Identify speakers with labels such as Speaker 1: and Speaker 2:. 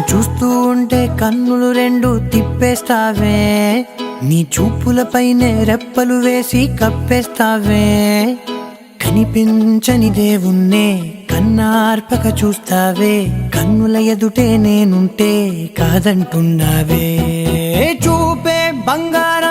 Speaker 1: చూస్తూ ఉంటే కన్నులు రెండు తిప్పేస్తావే, నీ చూపులపైనే రెప్పలు వేసి కప్పేస్తావే. కనిపించని దేవుణ్ణే కన్నార్పక చూస్తావే, కన్నుల ఎదుటే నేనుంటే కాదంటున్నావే. చూపే బంగారం